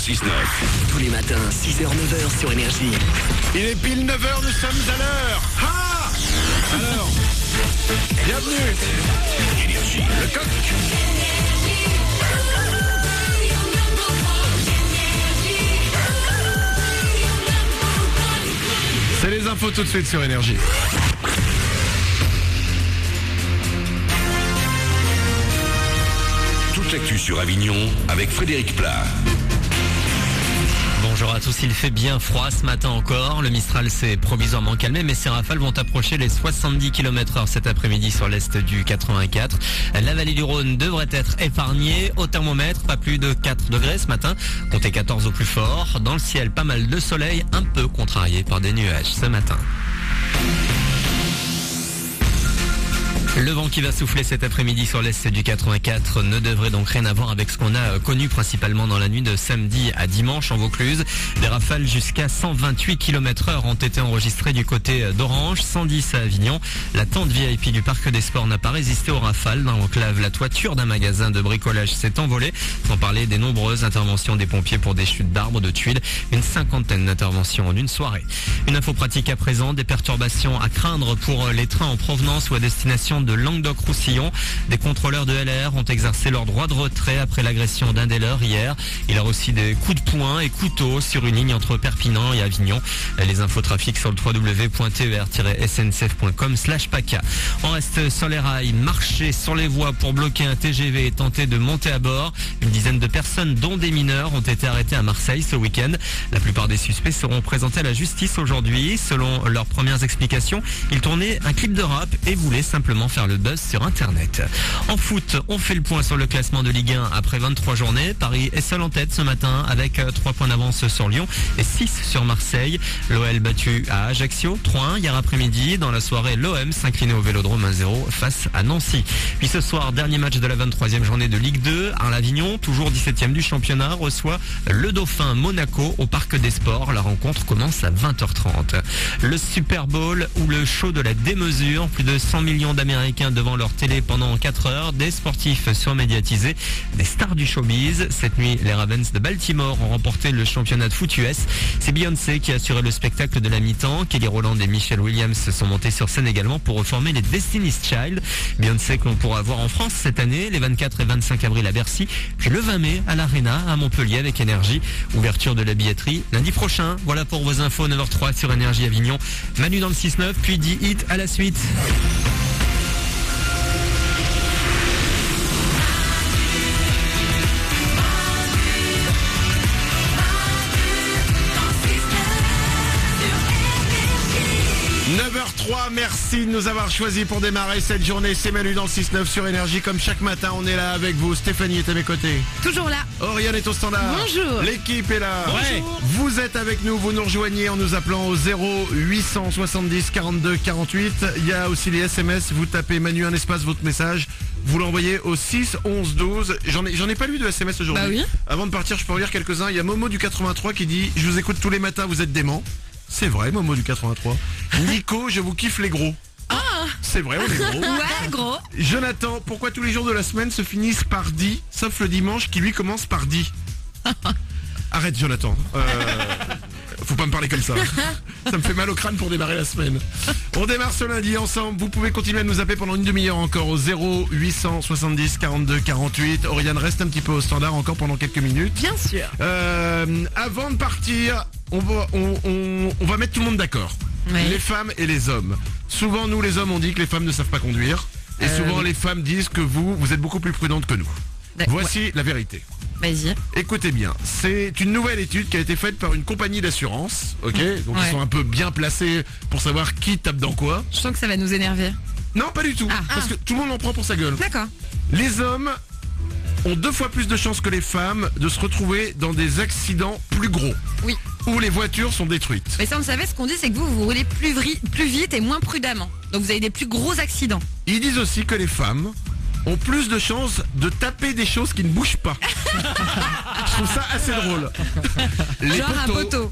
6-9. Tous les matins, 6h-9h sur Énergie. Il est pile 9h, nous sommes à l'heure. Ah alors, bienvenue. Énergie. Le coq. C'est les infos tout de suite sur Énergie. Toute l'actu sur Avignon avec Frédéric Plat. Bonjour à tous, il fait bien froid ce matin encore. Le Mistral s'est provisoirement calmé, mais ces rafales vont approcher les 70 km/h cet après-midi sur l'est du 84. La vallée du Rhône devrait être épargnée. Au thermomètre, pas plus de 4 degrés ce matin. Comptez 14 au plus fort. Dans le ciel, pas mal de soleil, un peu contrarié par des nuages ce matin. Le vent qui va souffler cet après-midi sur l'est du 84 ne devrait donc rien avoir avec ce qu'on a connu principalement dans la nuit de samedi à dimanche en Vaucluse. Des rafales jusqu'à 128 km/h ont été enregistrées du côté d'Orange, 110 à Avignon. La tente VIP du Parc des Sports n'a pas résisté aux rafales. Dans l'enclave, la toiture d'un magasin de bricolage s'est envolée. Sans parler des nombreuses interventions des pompiers pour des chutes d'arbres, de tuiles. Une cinquantaine d'interventions en une soirée. Une info pratique à présent, des perturbations à craindre pour les trains en provenance ou à destination de Languedoc-Roussillon. Des contrôleurs de LR ont exercé leur droit de retrait après l'agression d'un des leurs hier. Il a aussi des coups de poing et couteaux sur une ligne entre Perpignan et Avignon. Les infotrafics sur le www.ter-sncf.com/PACA. On reste sur les rails, marcher sur les voies pour bloquer un TGV et tenter de monter à bord. Une dizaine de personnes, dont des mineurs, ont été arrêtées à Marseille ce week-end. La plupart des suspects seront présentés à la justice aujourd'hui. Selon leurs premières explications, ils tournaient un clip de rap et voulaient simplement faire le buzz sur Internet. En foot, on fait le point sur le classement de Ligue 1 après 23 journées. Paris est seul en tête ce matin avec 3 points d'avance sur Lyon et 6 sur Marseille. L'OL battu à Ajaccio, 3-1 hier après-midi. Dans la soirée, l'OM s'inclinait au Vélodrome 1-0 face à Nancy. Puis ce soir, dernier match de la 23e journée de Ligue 2. Arles-Avignon, toujours 17e du championnat, reçoit le Dauphin Monaco au Parc des Sports. La rencontre commence à 20h30. Le Super Bowl ou le show de la démesure. Plus de 100 millions d'Américains devant leur télé pendant 4 heures, des sportifs surmédiatisés, des stars du showbiz. Cette nuit, les Ravens de Baltimore ont remporté le championnat de foot US. C'est Beyoncé qui a assuré le spectacle de la mi-temps. Kelly Rowland et Michelle Williams se sont montés sur scène également pour reformer les Destiny's Child. Beyoncé que l'on pourra voir en France cette année, les 24 et 25 avril à Bercy, puis le 20 mai à l'Arena à Montpellier avec Énergie. Ouverture de la billetterie lundi prochain. Voilà pour vos infos, 9h03 sur Énergie Avignon. Manu dans le 6-9, puis 10 hits à la suite. 9h03, merci de nous avoir choisis pour démarrer cette journée. C'est Manu dans le 6-9 sur Énergie. Comme chaque matin, on est là avec vous. Stéphanie est à mes côtés. Toujours là. Oriane est au standard. Bonjour. L'équipe est là. Bonjour. Vous êtes avec nous, vous nous rejoignez en nous appelant au 0870 42 48. Il y a aussi les SMS. Vous tapez Manu un espace votre message. Vous l'envoyez au 6 11 12. J'en ai pas lu de SMS aujourd'hui. Bah oui. Avant de partir, je peux en lire quelques-uns. Il y a Momo du 83 qui dit « Je vous écoute tous les matins, vous êtes dément ». C'est vrai, Momo du 83. Nico, je vous kiffe les gros. C'est vrai, on est gros. Ouais, gros. Jonathan, pourquoi tous les jours de la semaine se finissent par dit, sauf le dimanche qui lui commence par dit. Arrête, Jonathan. Faut pas me parler comme ça. Ça me fait mal au crâne pour démarrer la semaine. On démarre ce lundi ensemble. Vous pouvez continuer à nous appeler pendant une demi-heure encore au 0870 42 48. Oriane reste un petit peu au standard encore pendant quelques minutes. Bien sûr. Avant de partir, on va mettre tout le monde d'accord. Oui. Les femmes et les hommes. Souvent, nous les hommes, on dit que les femmes ne savent pas conduire. Et souvent, les femmes disent que vous êtes beaucoup plus prudentes que nous. Voici la vérité. Vas-y. Écoutez bien, c'est une nouvelle étude qui a été faite par une compagnie d'assurance, ok? Donc ils sont un peu bien placés pour savoir qui tape dans quoi. Je sens que ça va nous énerver. Non, pas du tout, parce que tout le monde en prend pour sa gueule. D'accord. Les hommes ont 2 fois plus de chances que les femmes de se retrouver dans des accidents plus gros. Oui. Où les voitures sont détruites. Mais ça, on le savait, ce qu'on dit, c'est que vous roulez plus vite et moins prudemment. Donc vous avez des plus gros accidents. Ils disent aussi que les femmes ont plus de chances de taper des choses qui ne bougent pas. Je trouve ça assez drôle.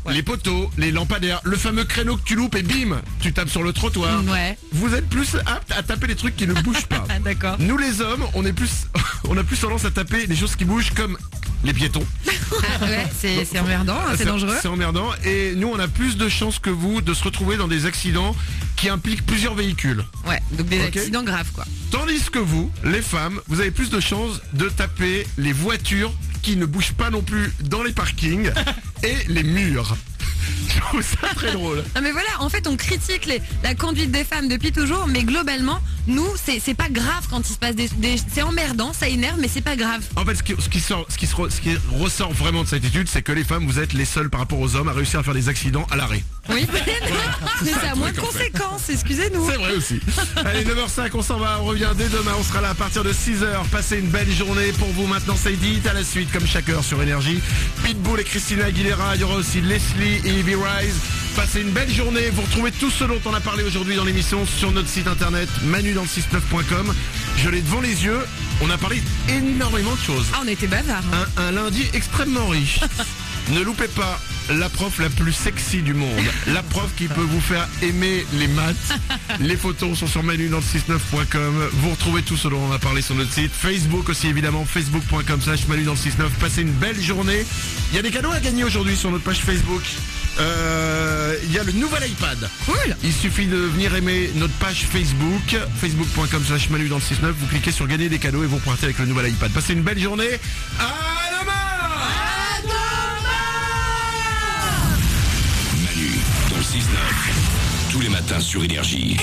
Les poteaux, les lampadaires, le fameux créneau que tu loupes et bim, tu tapes sur le trottoir. Ouais. Vous êtes plus aptes à taper les trucs qui ne bougent pas. D'accord. Nous les hommes, on a plus tendance à taper des choses qui bougent comme les piétons. Ah, ouais, c'est emmerdant, hein, c'est dangereux. C'est emmerdant. Et nous, on a plus de chances que vous de se retrouver dans des accidents qui impliquent plusieurs véhicules. Ouais, donc des Ok. accidents graves, quoi. Tandis que vous, les femmes, vous avez plus de chances de taper les voitures qui ne bougent pas non plus dans les parkings et les murs. Je trouve ça très drôle. Non mais voilà, en fait on critique la conduite des femmes depuis toujours, mais globalement, nous, c'est pas grave quand il se passe c'est emmerdant, ça énerve, mais c'est pas grave. En fait, ce qui ressort vraiment de cette étude, c'est que les femmes, vous êtes les seules par rapport aux hommes à réussir à faire des accidents à l'arrêt. Oui, mais ça, ça a le moins de truc, en fait. conséquences, excusez-nous. C'est vrai aussi. Allez, 9h05, on s'en va, on revient dès demain, on sera là à partir de 6h. Passez une belle journée pour vous maintenant, c'est dit, à la suite, comme chaque heure sur Énergie. Pitbull et Christina Aguilera, il y aura aussi Leslie et Ivy Rise. Passez une belle journée, vous retrouvez tout ce dont on a parlé aujourd'hui dans l'émission sur notre site internet manudansle69.com. Je l'ai devant les yeux, on a parlé énormément de choses. Ah, on était bavards. Hein. Un lundi extrêmement riche. Ne loupez pas la prof la plus sexy du monde. La prof qui peut vous faire aimer les maths. Les photos sont sur manudansle69.com. Vous retrouvez tout ce dont on a parlé sur notre site. Facebook aussi évidemment, facebook.com/manudansle69. Passez une belle journée. Il y a des cadeaux à gagner aujourd'hui sur notre page Facebook. Il y a le nouvel iPad. Cool. Il suffit de venir aimer notre page Facebook, facebook.com/manudansle69. Vous cliquez sur gagner des cadeaux et vous repartez avec le nouvel iPad. Passez une belle journée. À demain. Manu dans le 6-9. Tous les matins sur Énergie.